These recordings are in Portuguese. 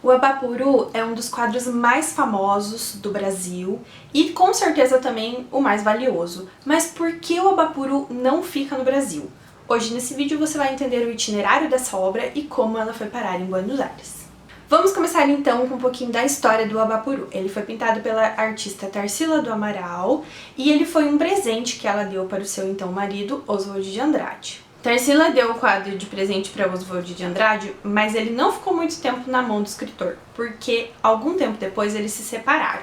O Abapuru é um dos quadros mais famosos do Brasil e com certeza também o mais valioso. Mas por que o Abapuru não fica no Brasil? Hoje nesse vídeo você vai entender o itinerário dessa obra e como ela foi parar em Buenos Aires. Vamos começar então com um pouquinho da história do Abapuru. Ele foi pintado pela artista Tarsila do Amaral e ele foi um presente que ela deu para o seu então marido, Oswald de Andrade. Tarsila deu o quadro de presente para Oswald de Andrade, mas ele não ficou muito tempo na mão do escritor, porque algum tempo depois eles se separaram.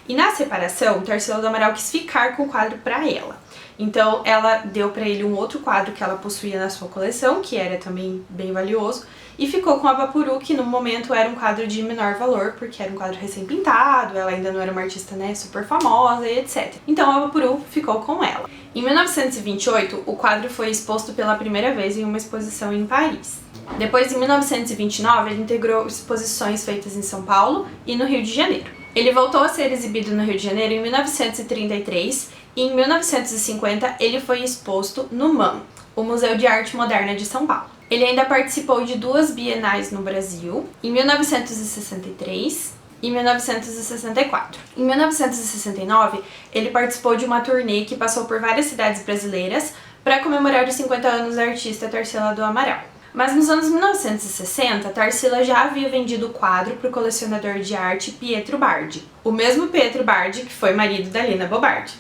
E na separação, Tarsila do Amaral quis ficar com o quadro para ela. Então ela deu para ele um outro quadro que ela possuía na sua coleção, que era também bem valioso, e ficou com o Abapuru, que no momento era um quadro de menor valor, porque era um quadro recém-pintado, ela ainda não era uma artista, né, super famosa e etc. Então o Abapuru ficou com ela. Em 1928, o quadro foi exposto pela primeira vez em uma exposição em Paris. Depois, em 1929, ele integrou exposições feitas em São Paulo e no Rio de Janeiro. Ele voltou a ser exibido no Rio de Janeiro em 1933 e em 1950 ele foi exposto no MAM, o Museu de Arte Moderna de São Paulo. Ele ainda participou de 2 bienais no Brasil, em 1963 e 1964. Em 1969, ele participou de uma turnê que passou por várias cidades brasileiras para comemorar os 50 anos da artista Tarsila do Amaral. Mas nos anos 1960, Tarsila já havia vendido o quadro para o colecionador de arte Pietro Bardi, o mesmo Pietro Bardi que foi marido da Lina Bo Bardi.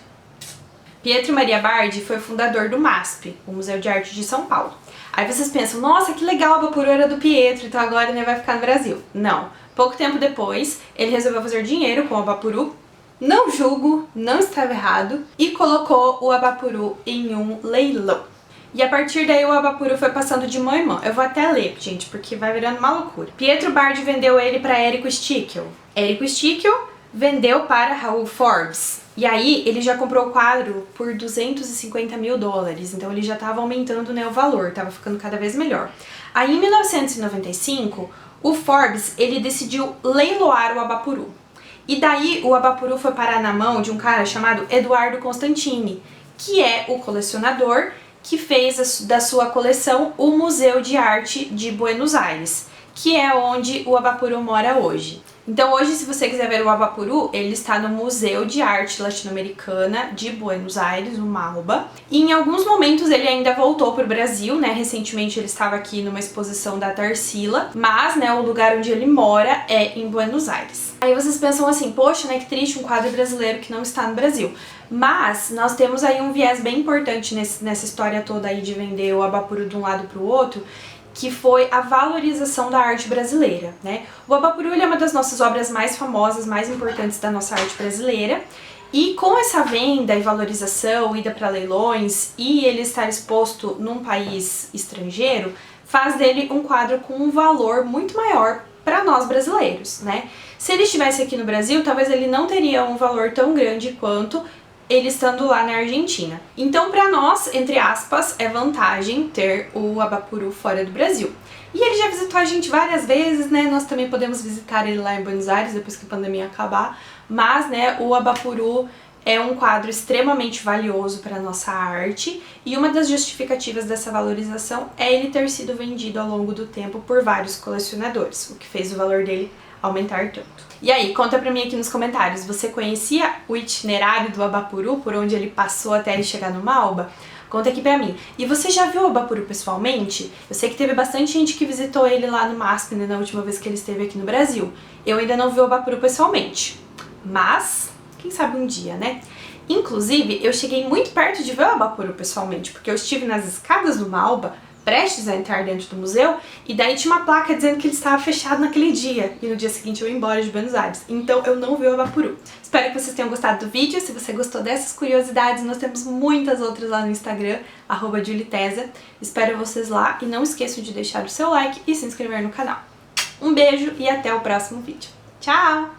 Pietro Maria Bardi foi o fundador do MASP, o Museu de Arte de São Paulo. Aí vocês pensam, nossa, que legal, o Abapuru era do Pietro, então agora ele vai ficar no Brasil. Não. Pouco tempo depois, ele resolveu fazer dinheiro com o Abapuru, não julgo, não estava errado, e colocou o Abapuru em um leilão. E a partir daí o Abapuru foi passando de mão em mão. Eu vou até ler, gente, porque vai virando uma loucura. Pietro Bardi vendeu ele para Érico Stickel. Érico Stickel vendeu para Raul Forbes. E aí ele já comprou o quadro por 250 mil dólares, então ele já estava aumentando, né, o valor, estava ficando cada vez melhor. Aí em 1995, o Forbes ele decidiu leiloar o Abapuru. E daí o Abapuru foi parar na mão de um cara chamado Eduardo Constantini, que é o colecionador que fez da sua coleção o Museu de Arte de Buenos Aires, que é onde o Abapuru mora hoje. Então hoje, se você quiser ver o Abapuru, ele está no Museu de Arte Latino-Americana de Buenos Aires, o MALBA. E em alguns momentos ele ainda voltou para o Brasil, né? Recentemente ele estava aqui numa exposição da Tarsila, mas, né, o lugar onde ele mora é em Buenos Aires. Aí vocês pensam assim, poxa, né, que triste, um quadro brasileiro que não está no Brasil. Mas nós temos aí um viés bem importante nessa história toda aí de vender o Abapuru de um lado para o outro, que foi a valorização da arte brasileira, né? O Abapuru é uma das nossas obras mais famosas, mais importantes da nossa arte brasileira, e com essa venda e valorização, ida para leilões e ele estar exposto num país estrangeiro, faz dele um quadro com um valor muito maior para nós brasileiros, né? Se ele estivesse aqui no Brasil, talvez ele não teria um valor tão grande quanto ele estando lá na Argentina. Então, para nós, entre aspas, é vantagem ter o Abapuru fora do Brasil. E ele já visitou a gente várias vezes, né? Nós também podemos visitar ele lá em Buenos Aires depois que a pandemia acabar. Mas, né, o Abapuru é um quadro extremamente valioso para a nossa arte e uma das justificativas dessa valorização é ele ter sido vendido ao longo do tempo por vários colecionadores, o que fez o valor dele aumentar tanto. E aí, conta pra mim aqui nos comentários, você conhecia o itinerário do Abapuru, por onde ele passou até ele chegar no Malba? Conta aqui pra mim. E você já viu o Abapuru pessoalmente? Eu sei que teve bastante gente que visitou ele lá no MASP, né, na última vez que ele esteve aqui no Brasil. Eu ainda não vi o Abapuru pessoalmente, mas quem sabe um dia, né? Inclusive, eu cheguei muito perto de ver o Abapuru pessoalmente, porque eu estive nas escadas do Malba, prestes a entrar dentro do museu, e daí tinha uma placa dizendo que ele estava fechado naquele dia, e no dia seguinte eu ia embora de Buenos Aires. Então eu não vi o Abapuru. Espero que vocês tenham gostado do vídeo. Se você gostou dessas curiosidades, nós temos muitas outras lá no Instagram, @juliteza. Espero vocês lá, e não esqueçam de deixar o seu like e se inscrever no canal. Um beijo e até o próximo vídeo. Tchau!